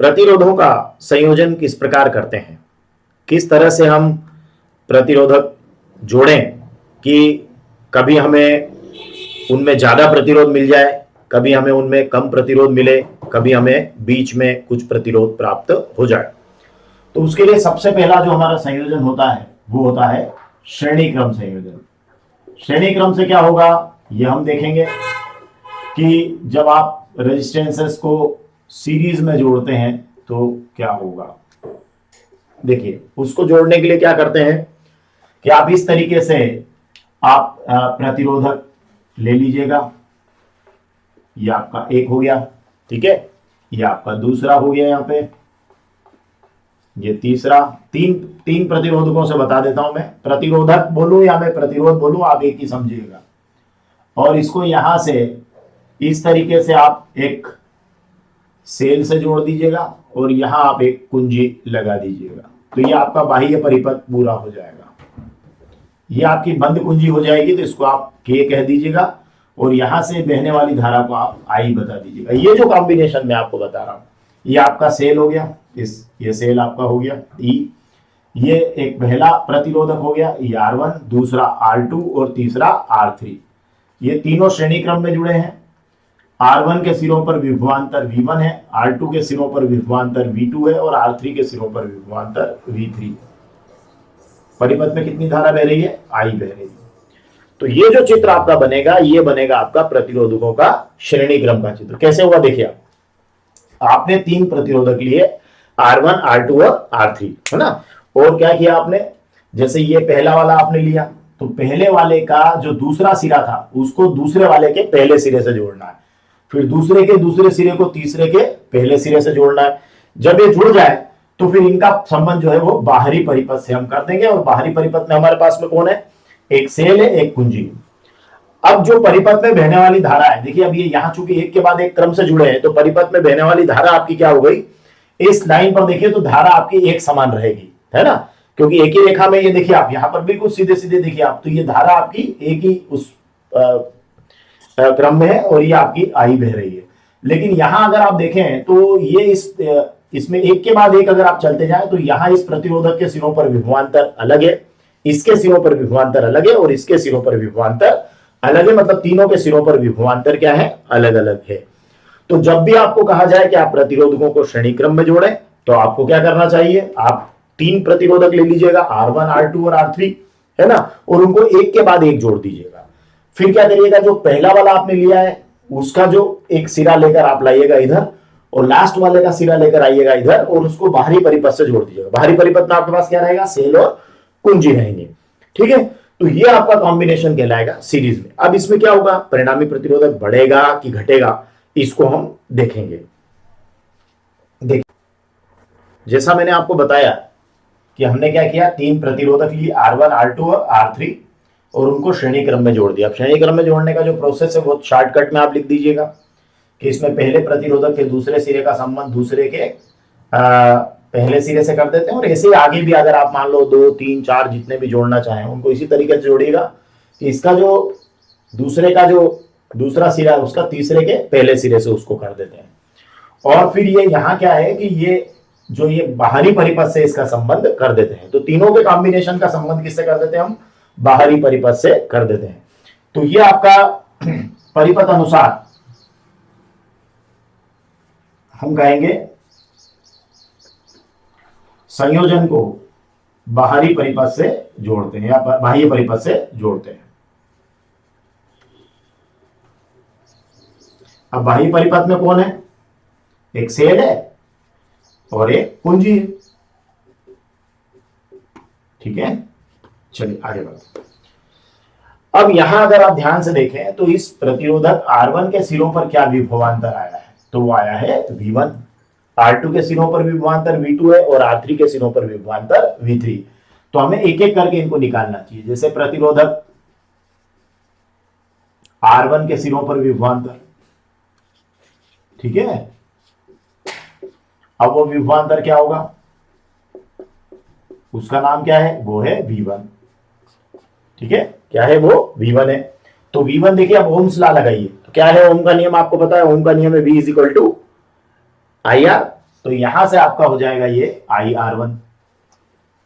प्रतिरोधों का संयोजन किस प्रकार करते हैं, किस तरह से हम प्रतिरोधक जोड़ें कि कभी हमें उनमें ज्यादा प्रतिरोध मिल जाए, कभी हमें उनमें कम प्रतिरोध मिले, कभी हमें बीच में कुछ प्रतिरोध प्राप्त हो जाए। तो उसके लिए सबसे पहला जो हमारा संयोजन होता है वो होता है श्रेणी क्रम संयोजन। श्रेणी क्रम से क्या होगा ये हम देखेंगे कि जब आप रेजिस्टेंसेस को सीरीज में जोड़ते हैं तो क्या होगा। देखिए, उसको जोड़ने के लिए क्या करते हैं कि आप इस तरीके से आप प्रतिरोधक ले लीजिएगा। ये आपका एक हो गया, ठीक है, ये आपका दूसरा हो गया, यहां पे ये तीसरा। तीन प्रतिरोधकों से बता देता हूं मैं, प्रतिरोधक बोलूं या मैं प्रतिरोध बोलूं, आप एक ही समझिएगा। और इसको यहां से इस तरीके से आप एक सेल से जोड़ दीजिएगा और यहां आप एक कुंजी लगा दीजिएगा। तो ये आपका बाह्य परिपथ पूरा हो जाएगा। ये आपकी बंद कुंजी हो जाएगी, तो इसको आप के कह दीजिएगा और यहां से बहने वाली धारा को आप आई बता दीजिएगा। ये जो कॉम्बिनेशन मैं आपको बता रहा हूं, ये आपका सेल हो गया, ये सेल आपका हो गया ई। ये एक पहला प्रतिरोधक हो गया ये R1, दूसरा R2 और तीसरा R3। ये तीनों श्रेणी क्रम में जुड़े हैं। R1 के सिरों पर विभवांतर V1 है, R2 के सिरों पर विभवांतर V2 है और R3 के सिरों पर विभवांतर V3। परिपथ में कितनी धारा बह रही है, I बह रही है। तो ये जो चित्र आपका बनेगा, ये बनेगा आपका प्रतिरोधकों का श्रेणी क्रम का चित्र। कैसे होगा देखिए, आपने तीन प्रतिरोधक लिए R1, R2 और R3, है ना। और क्या किया आपने, जैसे ये पहला वाला आपने लिया तो पहले वाले का जो दूसरा सिरा था उसको दूसरे वाले के पहले सिरे से जोड़ना है, फिर दूसरे के दूसरे सिरे को तीसरे के पहले सिरे से जोड़ना है। जब ये जुड़ जाए तो फिर इनका संबंध जो है वो बाहरी परिपथ से हम कर देंगे। और बाहरी परिपथ में हमारे पास में कौन है, एक सेल है, एक कुंजी। अब जो परिपथ में बहने वाली धारा है, देखिए अब ये यहां चूंकि एक के बाद एक क्रम से जुड़े हैं तो परिपथ में बहने वाली धारा आपकी क्या हो गई, इस लाइन पर देखिए तो धारा आपकी एक समान रहेगी, है ना, क्योंकि एक ही रेखा में ये देखिए आप यहां पर बिल्कुल सीधे सीधे देखिए आप, तो ये धारा आपकी एक ही उस क्रम में है और ये आपकी आई बह रही है। लेकिन यहां अगर आप देखें तो ये इसमें एक के बाद एक अगर आप चलते जाएं तो यहां इस प्रतिरोधक के सिरों पर विभवांतर अलग है, इसके सिरों पर विभवांतर अलग है और इसके सिरों पर विभवांतर अलग है। मतलब तीनों के सिरों पर विभवांतर क्या है, अलग अलग है। तो जब भी आपको कहा जाए कि आप प्रतिरोधकों को श्रेणी क्रम में जोड़ें तो आपको क्या करना चाहिए, आप तीन प्रतिरोधक ले लीजिएगा R1, R2 और R3, है ना, और उनको एक के बाद एक जोड़ दीजिएगा। फिर क्या करिएगा, जो पहला वाला आपने लिया है उसका जो एक सिरा लेकर आप लाइएगा इधर और लास्ट वाले का सिरा लेकर आइएगा इधर और उसको बाहरी परिपथ से जोड़ दीजिएगा। बाहरी परिपथ में आपके पास क्या रहेगा, सेल और कुंजी रहेंगे, ठीक है। तो ये आपका कॉम्बिनेशन कहलाएगा सीरीज में। अब इसमें क्या होगा, परिणामी प्रतिरोधक बढ़ेगा कि घटेगा, इसको हम देखेंगे। देखिए, जैसा मैंने आपको बताया कि हमने क्या किया, तीन प्रतिरोधक लिए R1, R2 और R3 और उनको श्रेणी क्रम में जोड़ दिया। अब श्रेणी क्रम में जोड़ने का जो प्रोसेस है वो शॉर्टकट में आप लिख दीजिएगा कि इसमें पहले प्रतिरोधक के दूसरे सिरे का संबंध दूसरे के पहले सिरे से कर देते हैं और ऐसे आगे भी अगर आप मान लो 2, 3, 4 जितने भी जोड़ना चाहें उनको इसी तरीके से जोड़िएगा कि इसका जो दूसरे का जो दूसरा सिरा है उसका तीसरे के पहले सिरे से उसको कर देते हैं। और फिर ये यहाँ क्या है कि ये जो ये बाहरी परिपथ से इसका संबंध कर देते हैं। तो तीनों के कॉम्बिनेशन का संबंध किससे कर देते हैं, हम बाहरी परिपथ से कर देते हैं। तो ये आपका परिपथ अनुसार हम कहेंगे संयोजन को बाहरी परिपथ से जोड़ते हैं या बाह्य परिपथ से जोड़ते हैं। अब बाह्य परिपथ में कौन है, एक सेल है और एक कुंजी है, ठीक है। चलिए आगे बढ़ते। अब यहां अगर आप ध्यान से देखें तो इस प्रतिरोधक R1 के सिरों पर क्या विभवांतर आया है, तो वो आया है V1। R2 के सिरों पर विभवांतर V2 है और R3 के सिरों पर विभवांतर V3। तो हमें एक एक करके इनको निकालना चाहिए। जैसे प्रतिरोधक R1 के सिरों पर विभवांतर, ठीक है। अब वो विभवांतर क्या होगा, उसका नाम क्या है, वो है V1, ठीक है। क्या है वो, V1 है। तो V1 देखिए, अब ओम्स लॉ लगाइए। तो क्या है ओम का नियम, आपको पता है ओम का नियम है V = IR, तो यहां से आपका हो जाएगा ये IR1,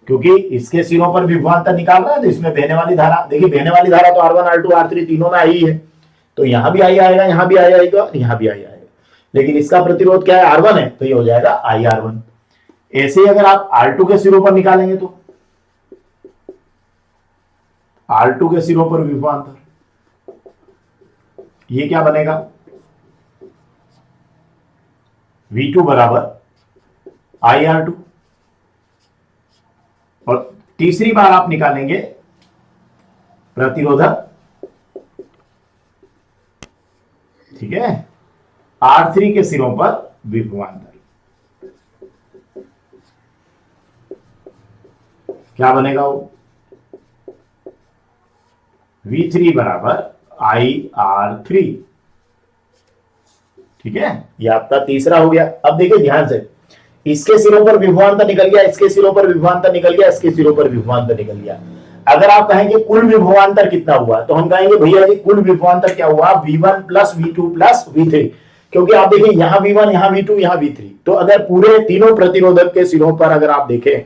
क्योंकि इसके सिरों पर विभवांतर निकाल रहा है तो इसमें बहने वाली धारा, देखिए बहने वाली धारा तो R1 R2 R3 तीनों में आई है, तो यहां भी आई आएगा, यहां भी आई आएगा और यहां भी आई आएगा, लेकिन इसका प्रतिरोध क्या है R1 है, तो ये हो जाएगा IR1। ऐसे ही अगर आप R2 के सिरों पर निकालेंगे तो R2 के सिरों पर विभवांतर, ये क्या बनेगा, V2 बराबर IR2, और तीसरी बार आप निकालेंगे प्रतिरोधक, ठीक है, R3 के सिरों पर विभवांतर, क्या बनेगा वो, V3 बराबर IR3, ठीक है, ये आपका तीसरा हो गया। अब देखिए ध्यान से, इसके सिरों पर विभवांतर निकल गया, इसके सिरों पर विभवांतर निकल गया, इसके सिरों पर विभवांतर निकल गया। अगर आप कहेंगे कुल विभवांतर कितना हुआ, तो हम कहेंगे भैया जी कुल विभवांतर क्या हुआ, V1 plus V2 plus V3, क्योंकि आप देखिए यहां V1 यहां V2 यहां V3, तो अगर पूरे तीनों प्रतिरोधक के सिरों पर अगर आप देखें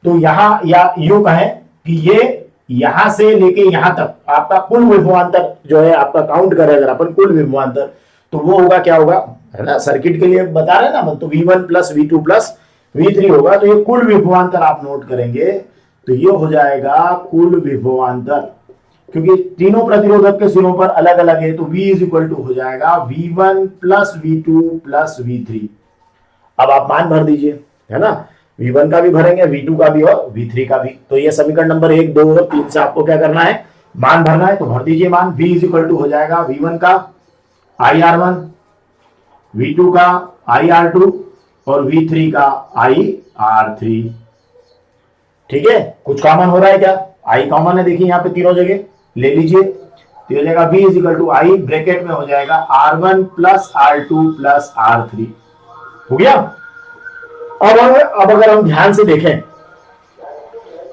तो यहां, या यूं कहें कि ये यहां से लेके यहां तक आपका कुल विभवांतर जो है आपका काउंट करें अगर अपन कुल विभवांतर, तो वो होगा क्या होगा, है ना, सर्किट के लिए बता रहे हैं ना, तो V1 plus V2 plus V3 होगा, तो ये कुल विभवांतर आप नोट करेंगे तो ये हो जाएगा कुल विभवांतर, क्योंकि तीनों प्रतिरोधक के सिरों पर अलग अलग है, तो V इज इक्वल टू हो जाएगा V1 plus V2 plus V3। अब आप मान भर दीजिए, है ना, V1 का भी भरेंगे, V2 का भी और V3 का भी, तो ये समीकरण नंबर 1 2 और 3 से आपको क्या करना है, मान भरना है, तो भर दीजिए मान। V इज इक्वल टू हो जाएगा V1 का IR1, V2 का IR2 और V3 का IR3, ठीक है, कुछ कॉमन हो रहा है क्या, I कॉमन है, देखिए यहाँ पे तीनों जगह ले लीजिए, तो हो जाएगा V is equal to I, bracket में हो जाएगा R1 plus R2 plus R3, हो गया। अब अगर हम ध्यान से देखें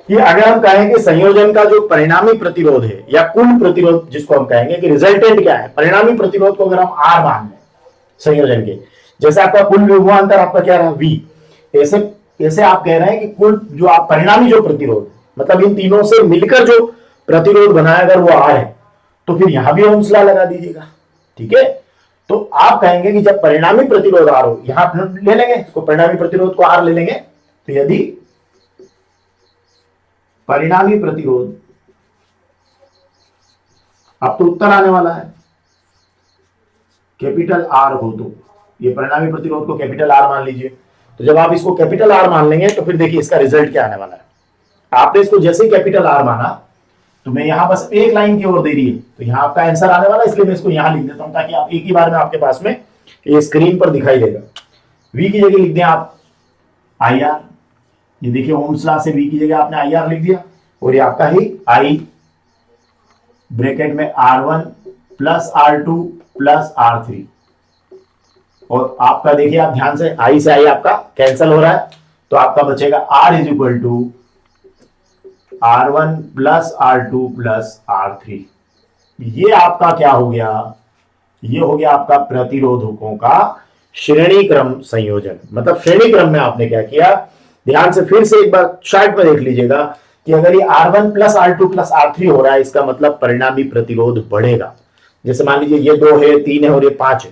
कि अगर हम कहें कि संयोजन का जो परिणामी प्रतिरोध है या कुल प्रतिरोध जिसको हम कहेंगे कि रिजल्टेंट क्या है, परिणामी प्रतिरोध को अगर हम R मान लें संयोजन के, जैसे आपका कुल विभवांतर आपका क्या रहा V, ऐसे ऐसे आप कह रहे हैं कि कुल जो आप परिणामी जो प्रतिरोध, मतलब इन तीनों से मिलकर जो प्रतिरोध बनाया अगर वो R है, तो फिर यहां भी ओम्स लॉ लगा दीजिएगा, ठीक है। तो आप कहेंगे कि जब परिणामी प्रतिरोध R हो, यहां ले लेंगे इसको, परिणामी प्रतिरोध को R ले लेंगे, तो यदि परिणामी प्रतिरोध, अब तो उत्तर आने वाला है, कैपिटल R हो, तो ये परिणामी प्रतिरोध को कैपिटल R मान लीजिए, तो जब आप इसको कैपिटल R मान लेंगे तो फिर देखिए इसका रिजल्ट क्या आने वाला है। आपने इसको जैसे ही कैपिटल R माना, तो मैं यहां बस एक लाइन की ओर दे रही है, तो यहां आपका आंसर आने वाला है, इसलिए मैं इसको यहां लिख देता हूं ताकि आप एक ही बार में आपके पास में ये स्क्रीन पर दिखाई देगा। V की जगह लिख दें आप IR, ये देखिए ओम्स लॉ से V की जगह आपने IR लिख दिया, और ये आपका ही I ब्रैकेट में R1 plus R2 plus R3, और आपका देखिए आप ध्यान से I से I आपका कैंसिल हो रहा है, तो आपका बचेगा R is equal to R1 plus R2 plus R3। ये आपका क्या हो गया, ये हो गया आपका प्रतिरोधकों का श्रेणी क्रम संयोजन। मतलब श्रेणी क्रम में आपने क्या किया, ध्यान से फिर से एक बार चार्ट में देख लीजिएगा कि अगर ये R1 plus R2 plus R3 हो रहा है, इसका मतलब परिणामी प्रतिरोध बढ़ेगा। जैसे मान लीजिए ये 2 है, 3 है और ये 5 है,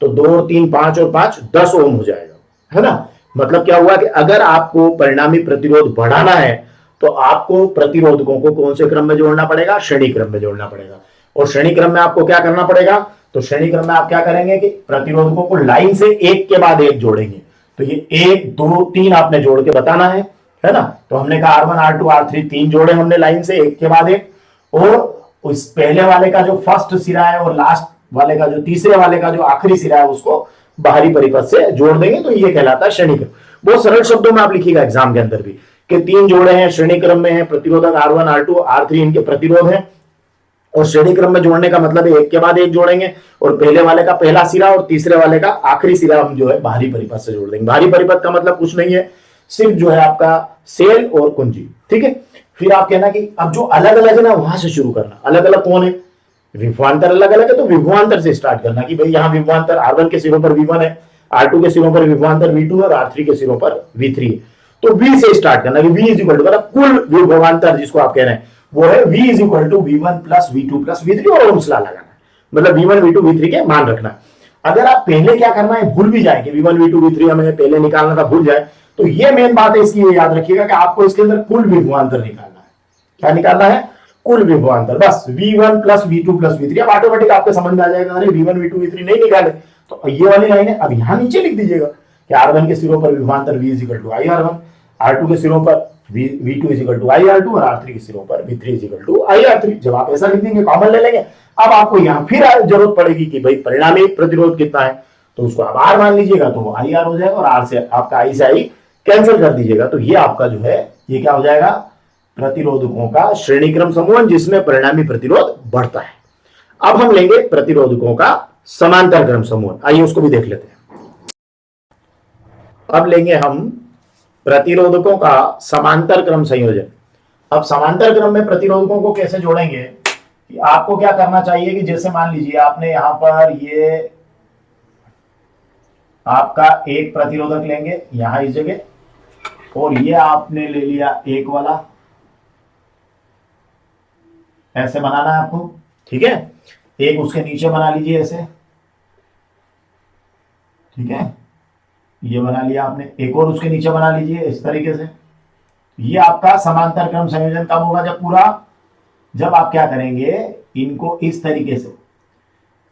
तो 2 और 3 5 और 5 10 ओम हो जाएगा, है ना। मतलब क्या हुआ कि अगर आपको परिणामी प्रतिरोध बढ़ाना है तो आपको प्रतिरोधकों को कौन से क्रम में जोड़ना पड़ेगा, श्रेणी क्रम में जोड़ना पड़ेगा। और श्रेणी क्रम में आपको क्या करना पड़ेगा, तो श्रेणी क्रम में आप क्या करेंगे कि प्रतिरोधकों को लाइन से एक के बाद एक जोड़ेंगे। तो ये 1 2 3 आपने जोड़ के बताना है ना। तो हमने कहा R1 R2 R3 3 जोड़े हमने लाइन से एक के बाद एक, और उस पहले वाले का जो फर्स्ट सिरा है और लास्ट वाले का जो तीसरे वाले का जो आखिरी सिरा है उसको बाहरी परिपथ से जोड़ देंगे, तो ये कहलाता है श्रेणी क्रम। बहुत सरल शब्दों में आप लिखिएगा एग्जाम के अंदर भी कि 3 जोड़े हैं, श्रेणी क्रम में है, प्रतिरोधक R1 R2 R3 इनके प्रतिरोध हैं, और श्रेणी क्रम में जोड़ने का मतलब है एक के बाद एक जोड़ेंगे, और पहले वाले का पहला सिरा और तीसरे वाले का आखिरी सिरा हम जो है बाहरी परिपथ से जोड़ देंगे। बाहरी परिपथ का मतलब कुछ नहीं है, सिर्फ जो है आपका सेल और कुंजी, ठीक है। फिर आप कहना कि अब जो अलग अलग है ना वहां से शुरू करना। अलग अलग कौन है, विभवांतर अलग अलग है, तो विभवांतर से स्टार्ट करना कि भाई यहाँ विभवांतर R1 के सिरों पर V1 है, R2 के सिरों पर विभवांतर V2 है और R3 के सिरों पर V3 है। तो V से स्टार्ट करना कि V इज इक्वल टू मतलब कुल विभवांतर जिसको आप कह रहे हैं वो है V is equal to V1 plus V2 plus V3 और ओम्स लॉ लगाना है, मतलब V1 V2 V3 के मान रखना है। अगर आप पहले क्या करना है भूल भी जाए कि V1 V2 V3 हमें पहले निकालना था भूल जाए, तो ये मेन बात है इसकी, ये याद रखिएगा कि आपको इसके अंदर कुल विभवांतर निकालना है। क्या निकालना है? कुल विभवांतर, बस V1 plus V2 plus V3। अब ऑटोमेटिक आपके समझ में आ जाएगा अरे V1 V2 V3 नहीं निकाले तो ये वाली लाइन है, अब यहां नीचे लिख दीजिएगा कि R1 के सिरों पर विभवांतर V is equal to I R1, R2 के सिरों पर V2 is equal to I R2 और R3 के सिरों पर V3 is equal to I R3। जब आप ऐसा लिख देंगे कॉमन ले लेंगे, अब आपको यहां फिर जरूरत पड़ेगी कि भाई परिणामी प्रतिरोध कितना है, तो उसको आप R मान लीजिएगा तो वो आई R हो जाएगा और R से आपका आई से आई कैंसिल कर दीजिएगा। तो ये आपका जो है ये क्या हो जाएगा? प्रतिरोधकों का श्रेणी क्रम समूह जिसमें परिणामी प्रतिरोध बढ़ता है। अब हम लेंगे प्रतिरोधकों का समांतर क्रम समूह, आइए उसको भी देख लेते हैं। अब लेंगे हम प्रतिरोधकों का समांतर क्रम संयोजन। अब समांतर क्रम में प्रतिरोधकों को कैसे जोड़ेंगे कि आपको क्या करना चाहिए कि जैसे मान लीजिए आपने यहां पर ये आपका एक प्रतिरोधक लेंगे यहां इस जगह, और ये आपने ले लिया एक वाला, ऐसे बनाना है आपको, ठीक है। एक उसके नीचे बना लीजिए ऐसे, ठीक है, ये बना लिया आपने, एक और उसके नीचे बना लीजिए इस तरीके से। ये आपका समांतर क्रम संयोजन कब होगा? जब आप क्या करेंगे इनको इस तरीके से,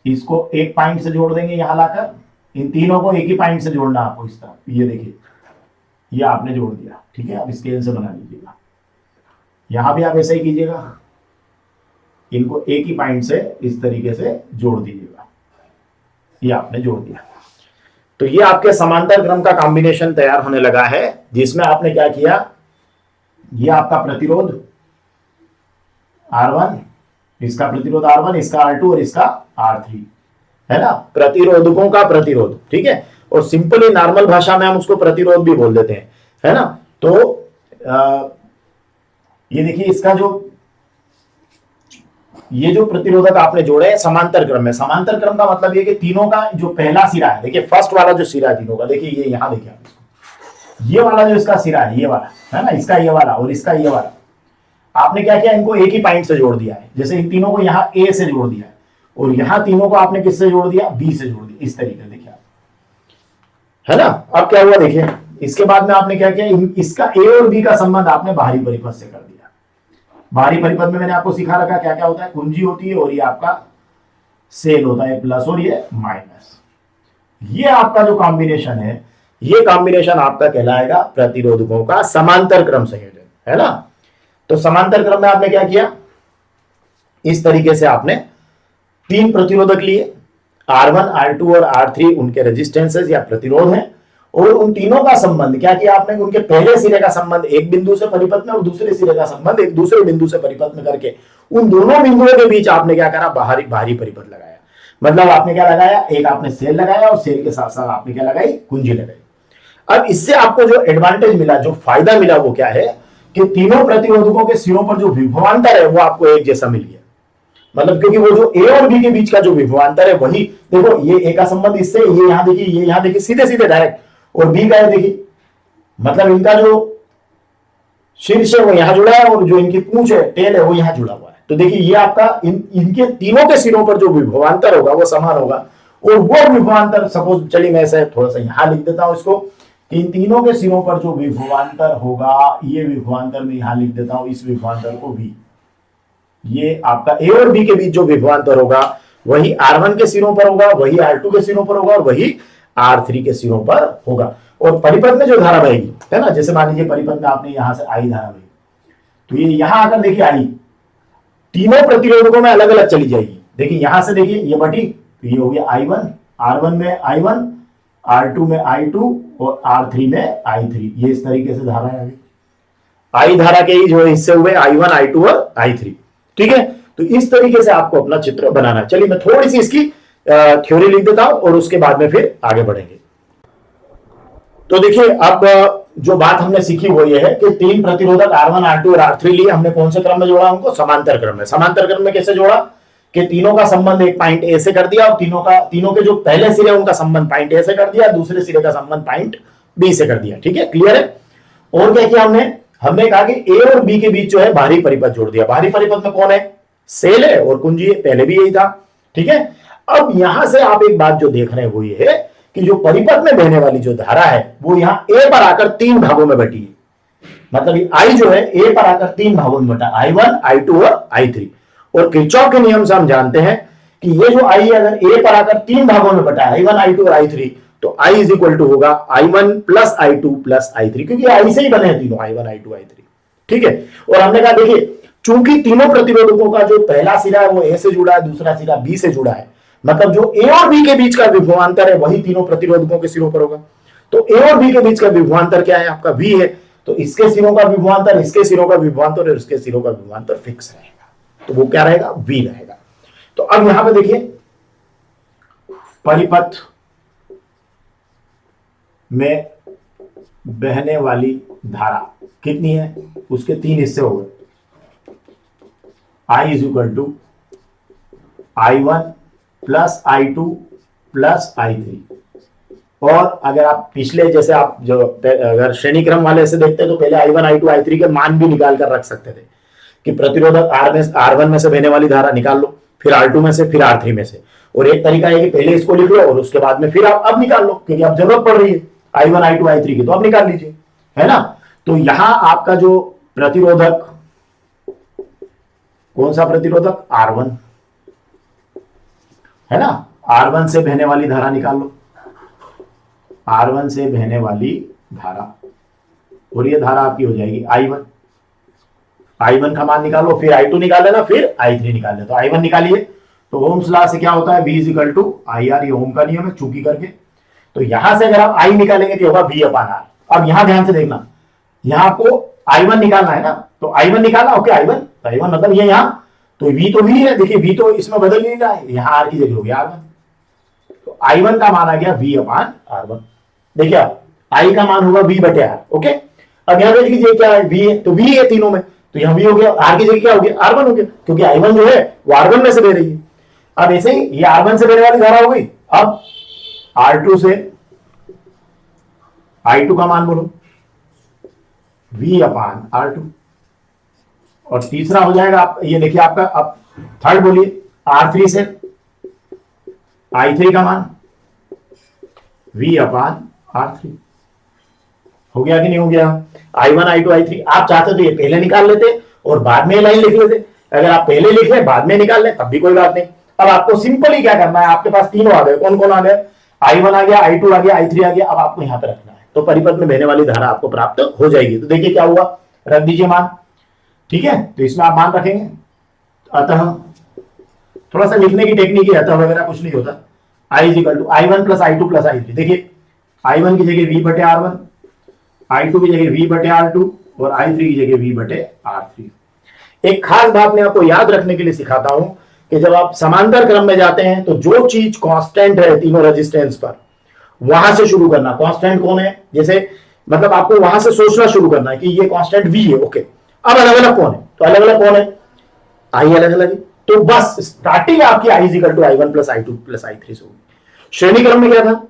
इसको एक पॉइंट से जोड़ देंगे यहां लाकर, इन तीनों को एक ही पॉइंट से जोड़ना आपको इस तरह, ये देखिए ये आपने जोड़ दिया, ठीक है। आप स्केल से बना लीजिएगा, यहां भी आप ऐसा ही कीजिएगा, इनको एक ही पॉइंट से इस तरीके से जोड़ दीजिएगा, ये आपने जोड़ दिया। तो ये आपके समांतर क्रम का कॉम्बिनेशन तैयार होने लगा है, जिसमें आपने क्या किया, ये आपका प्रतिरोध R1, इसका प्रतिरोध R1, इसका R2 और इसका R3 है ना, प्रतिरोधकों का प्रतिरोध, ठीक है। और सिंपली नॉर्मल भाषा में हम उसको प्रतिरोध भी बोल देते हैं, है ना। तो ये देखिए इसका ये जो प्रतिरोधक आपने जोड़े हैं समांतर क्रम में, समांतर क्रम का मतलब ये कि तीनों का जो पहला सिरा है, देखिए फर्स्ट वाला जो सिरा है तीनों का, देखिए ये यहां देखिए आप इसको, ये वाला जो इसका सिरा है ये वाला है ना, इसका ये वाला और इसका ये वाला, आपने क्या किया इनको एक ही पॉइंट से जोड़ दिया है। जैसे इन तीनों को यहाँ ए से जोड़ दिया है और यहाँ तीनों को आपने किससे जोड़ दिया? बी से जोड़ दिया, इस तरीके देखिए आप, है ना। अब क्या हुआ देखिए, इसके बाद में आपने क्या किया, इसका ए और बी का संबंध आपने बाहरी परिपथ से कर दिया। बाहरी परिपथ में मैंने आपको सिखा रखा क्या क्या होता है, कुंजी होती है और ये आपका सेल होता है, प्लस और ये माइनस। ये आपका जो कॉम्बिनेशन है, ये कॉम्बिनेशन आपका कहलाएगा प्रतिरोधकों का समांतर क्रम संयोजन, है ना। तो समांतर क्रम में आपने क्या किया, इस तरीके से आपने तीन प्रतिरोधक लिए, R1, R2 और R3 उनके रेजिस्टेंसेस या प्रतिरोध हैं, और उन तीनों का संबंध क्या किया आपने, उनके पहले सिरे का संबंध एक बिंदु से परिपथ में और दूसरे सिरे का संबंध एक दूसरे बिंदु से परिपथ में करके उन दोनों बिंदुओं के बीच आपने क्या करा, बाहरी परिपथ लगाया। मतलब आपने क्या लगाया, एक आपने सेल लगाया और सेल के साथ साथ आपने क्या लगाई, कुंजी लगाई। अब इससे आपको जो एडवांटेज मिला, जो फायदा मिला वो क्या है कि तीनों प्रतिरोधकों के सिरों पर जो विभवांतर है वो आपको एक जैसा मिल गया। मतलब क्योंकि वो जो ए और बी के बीच का जो विभवांतर है वही, देखो ये ए का संबंध इससे, ये यहां देखिए, ये यहां देखिए, सीधे सीधे डायरेक्ट, और बी का है देखिए, मतलब इनका जो शीर्ष है वो यहां जुड़ा है और जो इनकी पूंछ है, टेल है, वो यहां जुड़ा हुआ है। तो देखिए ये आपका इनके तीनों के सिरों पर जो विभवांतर होगा वो समान होगा, और वो विभवांतर सपोज, चलिए मैं ऐसा थोड़ा सा यहां लिख देता हूं इसको, इन तीनों के सिरों पर जो विभवांतर होगा, ये विभवांतर में यहां लिख देता हूं, इस विभवांतर को भी, ये आपका ए और बी के बीच जो विभवांतर होगा वही R1 के सिरों पर होगा, वही R2 के सिरों पर होगा और वही R3 के सिरों पर होगा। और परिपथ में जो धारा बहेगी, है ना, जैसे मान लीजिए परिपथ में आपने यहां से आई धारा बही, तो ये यहां आकर देखिए आई तीनों प्रतिरोधकों में अलग अलग चली जाएगी। देखिए यहां से देखिए ये बटी, तो ये हो गया I1, R1 में I1, R2 में I2 और R3 में I3, ये इस तरीके से धारा है। आई धारा के ही जो हिस्से हुए I1, I2 और I3, ठीक है। तो इस तरीके से आपको अपना चित्र बनाना है। चलिए मैं थोड़ी सी इसकी थ्योरी लिख देता हूं और उसके बाद में फिर आगे बढ़ेंगे। तो देखिए अब जो बात हमने सीखी वो ये है कि तीन प्रतिरोधक R1, R2 और R3 लिए, हमने कौन से क्रम में जोड़ा, उनको समांतर क्रम में। समांतर क्रम में कैसे जोड़ा कि तीनों का संबंध एक पॉइंट ए से कर दिया और तीनों के जो पहले सिरे उनका संबंध पॉइंट ए से कर दिया, दूसरे सिरे का संबंध पॉइंट बी से कर दिया। ठीक है, क्लियर है। और क्या किया हमने हमने कहा कि ए और बी के बीच जो है बाहरी परिपथ जोड़ दिया। बाहरी परिपथ में कौन है? सेल है और कुंजी है, पहले भी यही था। ठीक है, अब यहां से आप एक बात जो देख रहे हैं वो ये है कि जो परिपथ में बहने वाली जो धारा है वो यहां ए पर आकर तीन भागों में बटी है। मतलब आई जो है ए पर आकर तीन भागों में बटा, I1, I2 और I3। और किरचॉफ के नियम से हम जानते हैं कि ये जो आई अगर ए पर आकर तीन भागों में बटा है, I1, I2 और I3, तो I इज इक्वल टू होगा I1 plus I2 plus I3, क्योंकि आई से ही बने हैं तीनों, I1, I2, I3। ठीक है, और हमने कहा देखिए चूंकि तीनों प्रतिरोधकों का जो पहला सिरा है वो ए से जुड़ा है, दूसरा सिरा बी से जुड़ा है, मतलब जो ए और बी के बीच का विभवांतर है वही तीनों प्रतिरोधकों के सिरों पर होगा। तो ए और बी के बीच का विभवांतर क्या है? आपका वी है। तो इसके सिरों का विभवांतर, इसके सिरों का विभवांतर और इसके सिरों का विभवांतर फिक्स रहेगा, तो वो क्या रहेगा? वी रहेगा। तो अब यहां पे देखिए परिपथ में बहने वाली धारा कितनी है? उसके तीन हिस्से हो गए। I is equal to I1 plus I2 plus I3। और अगर आप पिछले जैसे आप जो अगर श्रेणी क्रम वाले से देखते हैं तो पहले I1, I2, I3 के मान भी निकाल कर रख सकते थे कि प्रतिरोधक R1 में से बहने वाली धारा निकाल लो, फिर R2 में से, फिर R3 में से। और एक तरीका है कि पहले इसको लिख लो और उसके बाद में फिर आप अब निकाल लो, क्योंकि अब जरूरत पड़ रही है I1, I2, I3 की, तो अब निकाल लीजिए, है ना। तो यहां आपका जो प्रतिरोधक, कौन सा प्रतिरोधक? R1, है ना। R1 से बहने वाली धारा निकाल लो, R1 से बहने वाली धारा, और ये धारा आपकी हो जाएगी I1। I1 का मान निकालो, फिर I2 निकाल लेना, फिर I3 निकाल लेना। तो I1 निकालिए, तो ओम्स लॉ से क्या होता है? V is equal to IR, ये ओम का नियम है चूंकि करके। तो यहां से अगर आप I निकालेंगे तो होगा V अपान R। अब यहां ध्यान से देखना, यहां आपको I1 निकालना है ना, तो I1 निकालना, ओके I1, तो I1 मतलब ये यहां, तो V तो V है, देखिए V तो इसमें बदल नहीं रहा है, यहां R की जगह हो गया R1। तो I1 का मान आ गया V अपान R1। देखिए I का मान होगा V बटे R, ओके। अब यहां देख लीजिए क्या है? V है, तो V है तीनों में, तो यहां V हो गया, R की जगह क्या हो गया? R1 हो गया, क्योंकि I1 जो है वो R1 में से बह रही है। अब ऐसे ही ये R1 से बहने वाली धारा हो गई। अब R2 से I2 का मान बोलो, V अपान R2। और तीसरा हो जाएगा आप ये देखिए आपका, अब थर्ड बोलिए, R3 से I3 का मान V अपान R3। हो गया कि नहीं हो गया? I1, I2, I3 आप चाहते तो ये पहले निकाल लेते और बाद में लाइन लिख लेते। अगर आप पहले लिख ले बाद में निकाल ले तब भी कोई बात नहीं। अब आपको सिंपली क्या करना है, आपके पास तीनों आ गए, कौन कौन आ गए? I1 आ गया, I2 आ गया, I3 आ गया। अब आपको यहां पर रखना है, तो परिपथ में बहने वाली धारा आपको प्राप्त हो जाएगी। तो देखिए क्या हुआ, रख दीजिए मान, ठीक है। तो इसमें आप मान रखेंगे, अतः थोड़ा सा लिखने की टेक्निक है, अतः वगैरह कुछ नहीं होता। I is equal to I1 plus I2 plus I3। देखिए I1 की जगह V बटे R1, I2 की जगह V बटे R2 और I3 की जगह V बटे R3। एक खास बात मैं आपको याद रखने के लिए सिखाता हूं कि जब आप समांतर क्रम में जाते हैं तो जो चीज कांस्टेंट है तीनों रेजिस्टेंस पर, वहां से शुरू करना। कांस्टेंट कौन है? जैसे मतलब आपको वहां से सोचना शुरू करना है कि ये कांस्टेंट V है, ओके। अब अलग अलग कौन है? तो अलग अलग कौन है? I अलग अलग है। तो बस स्टार्टिंग आपकी I is equal to I1 plus I2 plus I3 से होगी। श्रेणी क्रम में क्या था?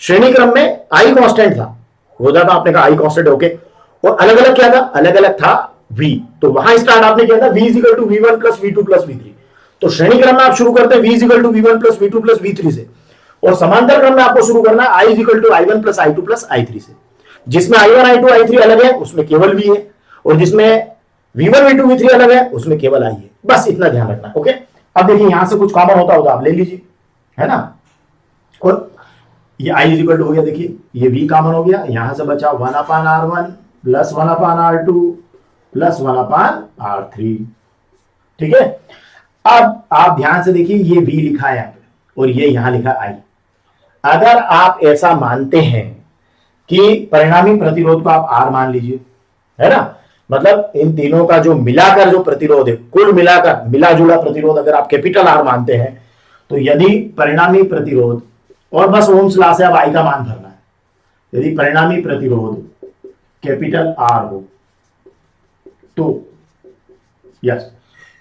श्रेणी क्रम में I कांस्टेंट था, हो जाता आपने कहा I कांस्टेंट, ओके। और अलग अलग क्या था? अलग अलग था V। तो वहां स्टार्ट आपने किया था V is equal to V1 plus V2 plus V3। तो श्रेणी क्रम में आप शुरू करते हैं V is equal to V1 plus V2 plus V3 से, और समांतर क्रम में आपको शुरू करना है I is equal to I1 plus I2 plus I3 से। जिसमें I1, I2, I3 अलग है उसमें केवल V है, और जिसमें V1, V2, V3 अलग है उसमें केवल I है। बस इतना ध्यान रखना, ओके। अब देखिए यहां से कुछ कॉमन होता होगा आप ले लीजिए, है ना। और ये I इज इक्वल टू हो गया, देखिए ये V कॉमन हो गया, यहां से बचा 1 अपान R1 प्लस 1 अपान R2 प्लस 1 अपान R3, ठीक है। अब आप ध्यान से देखिए ये V लिखा है यहां पे और ये यहां लिखा I। अगर आप ऐसा मानते हैं कि परिणामी प्रतिरोध को आप R मान लीजिए, है ना, मतलब इन तीनों का जो मिलाकर जो प्रतिरोध है, कुल मिलाकर मिला जुला प्रतिरोध अगर आप कैपिटल R मानते हैं, तो यदि परिणामी प्रतिरोध, और बस ओम्स लॉ से अब I का मान भरना है, यदि परिणामी प्रतिरोध कैपिटल R हो तो यस,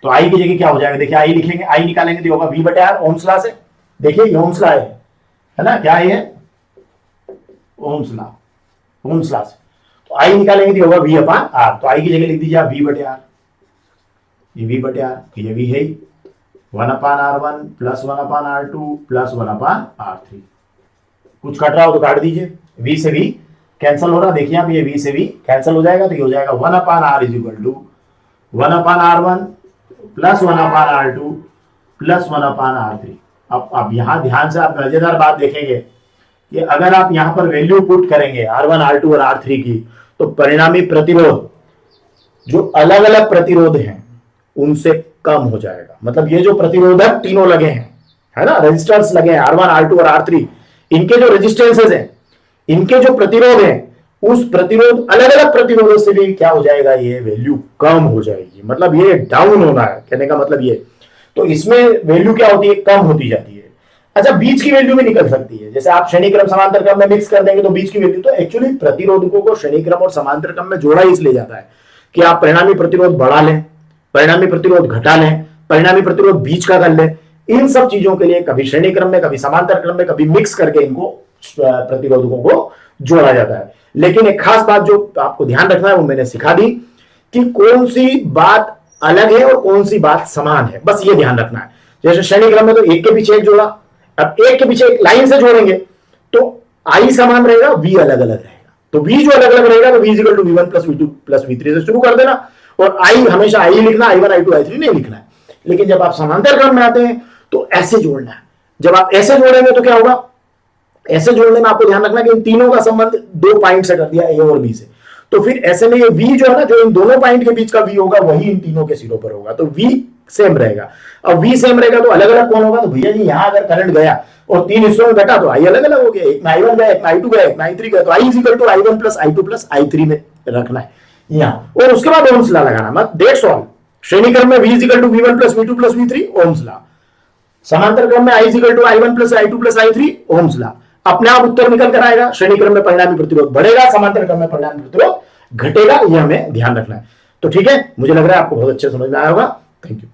तो आई की जगह क्या हो जाएगा, देखिए आई लिखेंगे, आई निकालेंगे तो होगा वी बटे आर, ओम्स लॉ से। देखिए ये ओम्स लॉ है ना, क्या है ओम्स लॉ, ओम्स लॉ से। तो आई निकालेंगे तो होगा वी अपान आर, तो आई की जगह लिख दीजिए आप वी बटे आर, ये वी बटे आर, ये वी है 1/R1 plus 1/R2 plus 1/R3। कुछ कट रहा हो तो काट दीजिए, वी से वी कैंसिल हो रहा, देखिए आप ये वी से वी कैंसिल हो जाएगा, तो ये हो जाएगा 1/R is equal to 1/R1 plus 1/R2 plus 1/R3। अब यहां ध्यान से आप मजेदार बात देखेंगे कि अगर आप यहां पर वैल्यू पुट करेंगे R1 R2 और R3 की, तो परिणामी प्रतिरोध जो अलग अलग प्रतिरोध हैं उनसे कम हो जाएगा। मतलब ये जो प्रतिरोधक तीनों लगे हैं, है ना, रेजिस्टर्स लगे हैं R1 R2 और R3, इनके जो रेजिस्टेंसेस हैं, इनके जो प्रतिरोध हैं, उस प्रतिरोध अलग अलग प्रतिरोधों से भी क्या हो जाएगा, ये वैल्यू कम हो जाएगी। मतलब ये डाउन होना है, कहने का मतलब ये। तो इसमें वैल्यू क्या होती है, कम होती जाती है। अच्छा, बीच की वैल्यू भी निकल सकती है, जैसे आप श्रेणी क्रम समांतर क्रम में मिक्स कर देंगे तो बीच की वैल्यू, तो एक्चुअली प्रतिरोधकों को श्रेणी क्रम और समांतर क्रम में जोड़ा इसलिए जाता है कि आप परिणामी प्रतिरोध बढ़ा लें, परिणामी प्रतिरोध घटा लें, परिणामी प्रतिरोध बीच का कर लें। इन सब चीजों के लिए कभी श्रेणी क्रम में, कभी समांतर क्रम में, कभी मिक्स करके इनको प्रतिरोधकों को जोड़ा जाता है। लेकिन एक खास बात जो आपको ध्यान रखना है वो मैंने सिखा दी कि कौन सी बात अलग है और कौन सी बात समान है, बस ये ध्यान रखना है। जैसे श्रेणी क्रम में तो एक के पीछे एक जोड़ा, अब एक के पीछे एक लाइन से जोड़ेंगे तो आई समान रहेगा, वी अलग अलग रहेगा। तो वी जो अलग अलग रहेगा तो V equal to v1 plus v2 plus v3 से शुरू कर देना, और आई हमेशा आई लिखना, i1 i2 i3 नहीं लिखना है। लेकिन जब आप समांतर क्रम में आते हैं तो ऐसे जोड़ना है। जब आप ऐसे जोड़ेंगे तो क्या होगा, ऐसे जोड़ने में आपको ध्यान रखना कि इन तीनों का संबंध 2 पॉइंट से कर दिया, ए और बी से। तो फिर ऐसे में ये v जो है ना, जो इन दोनों पॉइंट के बीच का v होगा वही इन तीनों के सिरों पर होगा, तो v सेम रहेगा। अब v सेम रहेगा तो अलग अलग कौन होगा, तो भैया जी यहां अगर करंट गया और 3 हिस्सों में घटा तो आई अलग अलग हो गया, एक में i1 गया, एक में i2 गया, एक में i3 गया, तो i is equal to i1 plus i2 plus i3 में रखना है यहां, और उसके बाद ओम्स लॉ लगाना, मत दैट्स ऑल। श्रेणी क्रम में v is equal to v1 plus v2 plus v3 ohm's law, समांतर क्रम में i is equal to i1 plus i2 plus i3 ohm's law. अपने आप उत्तर निकल कर आएगा, श्रेणी क्रम में परिणामी प्रतिरोध बढ़ेगा, समांतर क्रम में परिणामी प्रतिरोध घटेगा, यह हमें ध्यान रखना है। तो ठीक है, मुझे लग रहा है आपको बहुत अच्छे समझ में आया होगा। Thank you.